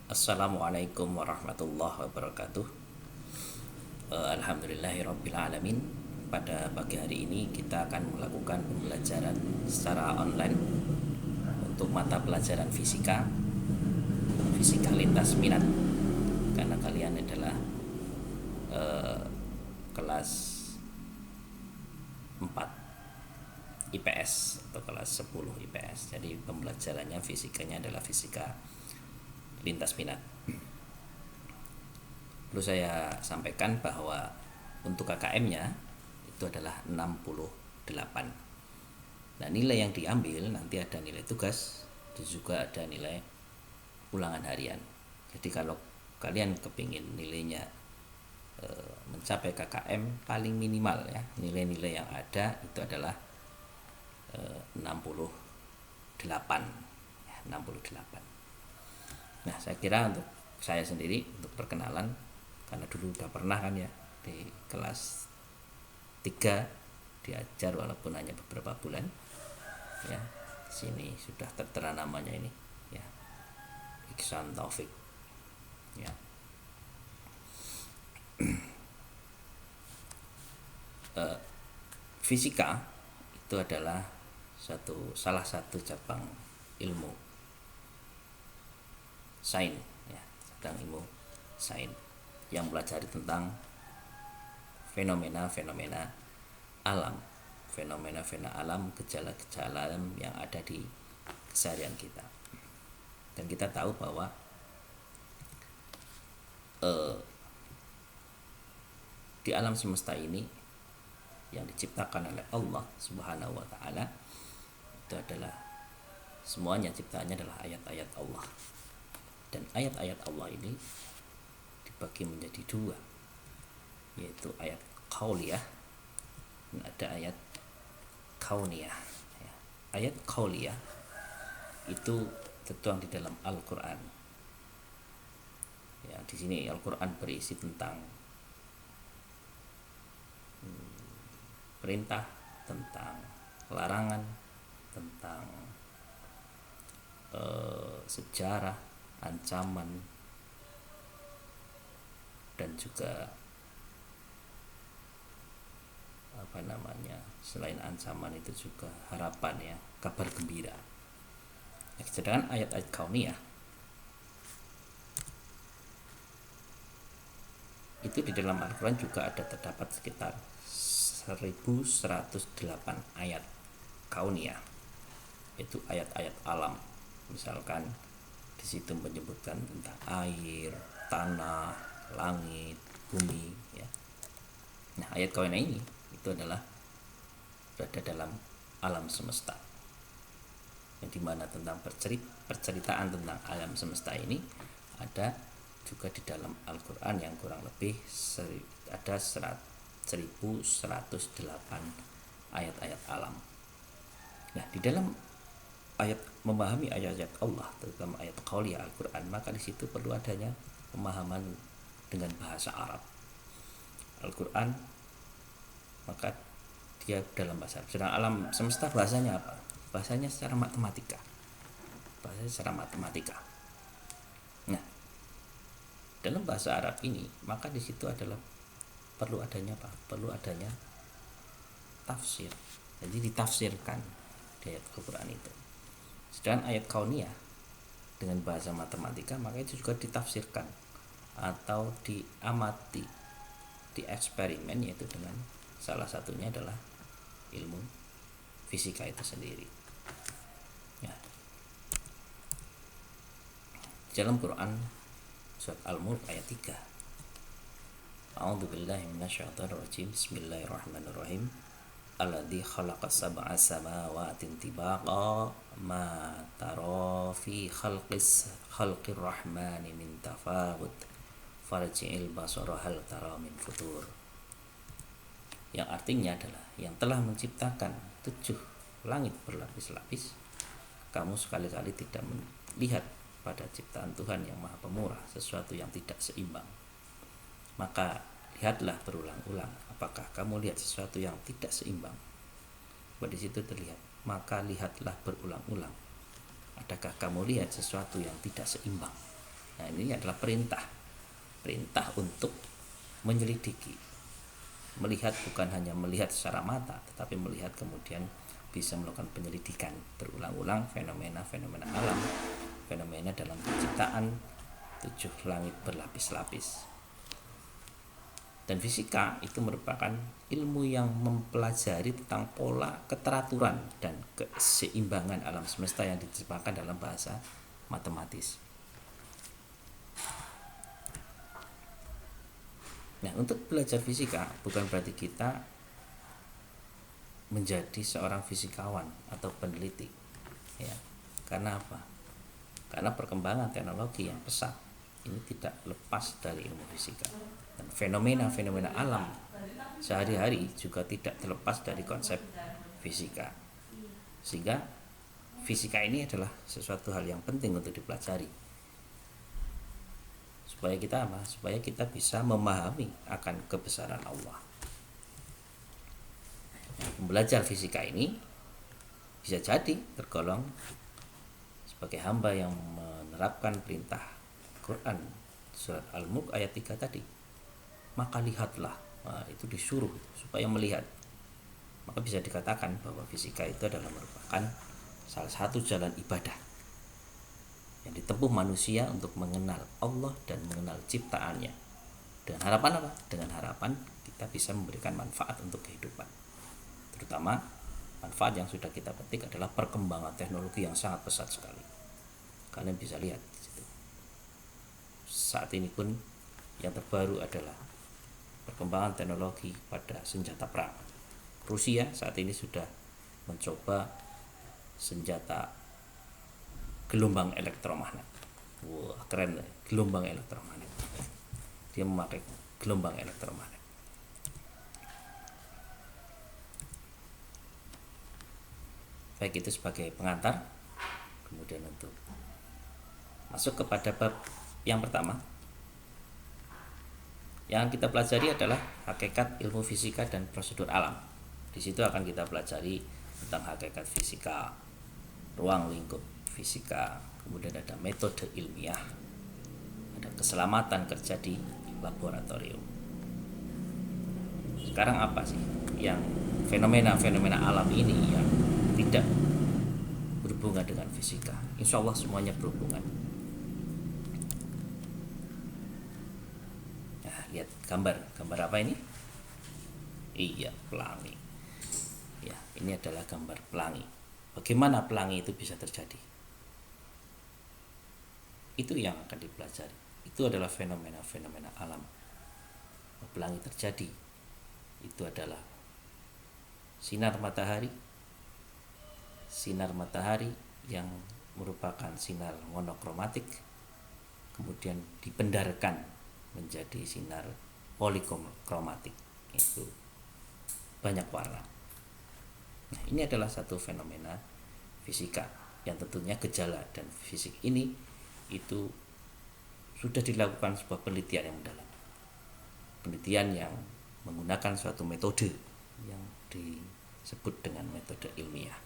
Assalamualaikum warahmatullahi wabarakatuh. Alhamdulillahirrabbilalamin. Pada pagi hari ini kita akan melakukan pembelajaran secara online untuk mata pelajaran fisika, fisika lintas minat. Karena kalian adalah kelas 4 IPS atau kelas 10 IPS. Jadi pembelajarannya fisikanya adalah fisika lintas minat. Perlu saya sampaikan bahwa untuk KKM-nya itu adalah 68. Nah, nilai yang diambil nanti ada nilai tugas dan juga ada nilai ulangan harian. Jadi kalau kalian kepingin nilainya mencapai KKM paling minimal ya, nilai-nilai yang ada itu adalah 68 ya, 68. Nah, saya kira untuk saya sendiri untuk perkenalan, karena dulu udah pernah kan ya di kelas 3 diajar walaupun hanya beberapa bulan ya. Sini sudah tertera namanya ini ya, Iksan Taufik ya. Fisika itu adalah salah satu cabang ilmu sains ya, cabang ilmu sains yang mempelajari tentang fenomena-fenomena alam, fenomena-fenomena alam, gejala-gejala alam yang ada di keseharian kita. Dan kita tahu bahwa di alam semesta ini yang diciptakan oleh Allah Subhanahu wa taala itu adalah semuanya ciptaannya adalah ayat-ayat Allah. Dan ayat-ayat Allah ini dibagi menjadi dua, yaitu ayat qauliyah dan ada ayat kauniyah ya. Ayat qauliyah itu tertuang di dalam Al-Qur'an ya. Di sini Al-Qur'an berisi tentang perintah, tentang larangan, tentang sejarah, ancaman, dan juga selain ancaman itu juga harapan ya, kabar gembira. Sedangkan ayat-ayat kauniyah itu di dalam Al-Quran juga ada terdapat sekitar 1108 ayat kauniyah, itu ayat-ayat alam. Misalkan di situ menyebutkan tentang air, tanah, langit, bumi ya. Nah, ayat kauniyah ini itu adalah berada dalam alam semesta, yang dimana tentang perceritaan tentang alam semesta ini ada juga di dalam Al-Quran yang kurang lebih ada 1108 ayat-ayat alam. Nah, di dalam ayat memahami ayat-ayat Allah, terutama ayat qauliyah Al-Quran, maka di situ perlu adanya pemahaman dengan bahasa Arab. Al-Quran maka dia dalam bahasa Arab. Sedang alam semesta bahasanya apa? Bahasanya secara matematika. Nah, dalam bahasa Arab ini maka di situ adalah perlu adanya apa? Perlu adanya tafsir. Jadi ditafsirkan di ayat Al-Quran itu. Sedangkan ayat kauniyah dengan bahasa matematika maka itu juga ditafsirkan atau diamati, dieksperimen, yaitu dengan salah satunya adalah ilmu fisika itu sendiri ya. Dalam Quran surat Al-Mulk ayat 3, A'udzubillahi minasyaitonirrajim. Bismillahirrahmanirrahim. Alladzi khalaqa sab'a samawati tibaqa ma tara fi khalqir rahmani min tafawut farji'il basara hal tara min futur. Yang artinya adalah yang telah menciptakan 7 langit berlapis-lapis, kamu sekali-kali tidak melihat pada ciptaan Tuhan yang Maha Pemurah sesuatu yang tidak seimbang. Maka lihatlah berulang-ulang, apakah kamu lihat sesuatu yang tidak seimbang? Di situ terlihat, maka lihatlah berulang-ulang, adakah kamu lihat sesuatu yang tidak seimbang? Nah, ini adalah perintah untuk menyelidiki, melihat, bukan hanya melihat secara mata, tetapi melihat kemudian bisa melakukan penyelidikan berulang-ulang fenomena-fenomena alam, fenomena dalam penciptaan 7 langit berlapis-lapis. Dan fisika itu merupakan ilmu yang mempelajari tentang pola, keteraturan, dan keseimbangan alam semesta yang diterjemahkan dalam bahasa matematis. Nah, untuk belajar fisika bukan berarti kita menjadi seorang fisikawan atau peneliti, ya. Karena apa? Karena perkembangan teknologi yang pesat ini tidak lepas dari ilmu fisika, dan fenomena-fenomena alam sehari-hari juga tidak terlepas dari konsep fisika. Sehingga fisika ini adalah sesuatu hal yang penting untuk dipelajari. Supaya kita apa? Supaya kita bisa memahami akan kebesaran Allah. Belajar fisika ini bisa jadi tergolong sebagai hamba yang menerapkan perintah Quran surat Al-Mulk ayat 3 tadi. Maka lihatlah, itu disuruh supaya melihat. Maka bisa dikatakan bahwa fisika itu adalah merupakan salah satu jalan ibadah yang ditempuh manusia untuk mengenal Allah dan mengenal ciptaannya. Dengan harapan apa? Dengan harapan kita bisa memberikan manfaat untuk kehidupan. Terutama manfaat yang sudah kita petik adalah perkembangan teknologi yang sangat pesat sekali. Kalian bisa lihat di situ. Saat ini pun yang terbaru adalah perkembangan teknologi pada senjata perang. Rusia saat ini sudah mencoba senjata gelombang elektromagnet. Wah, keren, gelombang elektromagnet. Dia memakai gelombang elektromagnet. Baik, itu sebagai pengantar. Kemudian untuk masuk kepada bab yang pertama, yang kita pelajari adalah hakikat ilmu fisika dan prosedur alam. Di situ akan kita pelajari tentang hakikat fisika, ruang lingkup fisika, kemudian ada metode ilmiah, ada keselamatan kerja di laboratorium. Sekarang apa sih yang fenomena-fenomena alam ini yang tidak berhubungan dengan fisika? Insya Allah semuanya berhubungan. Nah, lihat gambar apa ini? Iya, pelangi. Ya, ini adalah gambar pelangi. Bagaimana pelangi itu bisa terjadi? Itu yang akan dipelajari. Itu adalah fenomena-fenomena alam. Pelangi terjadi itu adalah sinar matahari yang merupakan sinar monokromatik, kemudian dipendarkan menjadi sinar polikromatik, itu banyak warna. Nah, ini adalah satu fenomena fisika yang tentunya gejala, dan fisik ini itu sudah dilakukan sebuah penelitian yang mendalam, penelitian yang menggunakan suatu metode yang disebut dengan metode ilmiah.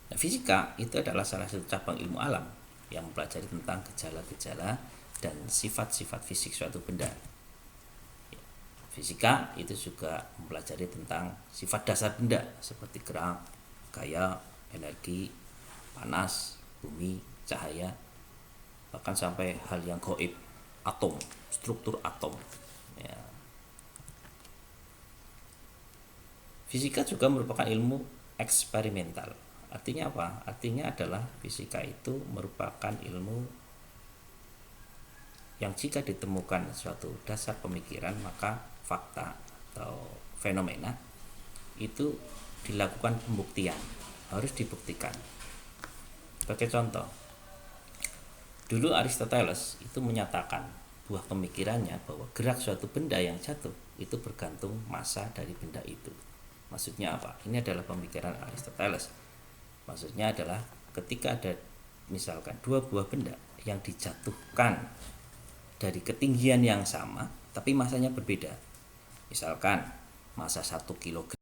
Nah, fisika itu adalah salah satu cabang ilmu alam yang mempelajari tentang gejala-gejala dan sifat-sifat fisik suatu benda. Fisika itu juga mempelajari tentang sifat dasar benda seperti gerak, gaya, energi, panas, bumi, cahaya, bahkan sampai hal yang gaib, atom, struktur atom, ya. Fisika juga merupakan ilmu eksperimental. Artinya apa? Artinya adalah fisika itu merupakan ilmu yang jika ditemukan suatu dasar pemikiran, maka fakta atau fenomena itu dilakukan pembuktian, harus dibuktikan. Sebagai contoh, dulu Aristoteles itu menyatakan buah pemikirannya bahwa gerak suatu benda yang jatuh itu bergantung massa dari benda itu. Maksudnya apa? Ini adalah pemikiran Aristoteles. Maksudnya adalah ketika ada misalkan dua buah benda yang dijatuhkan dari ketinggian yang sama tapi massanya berbeda. Misalkan massa 1 kg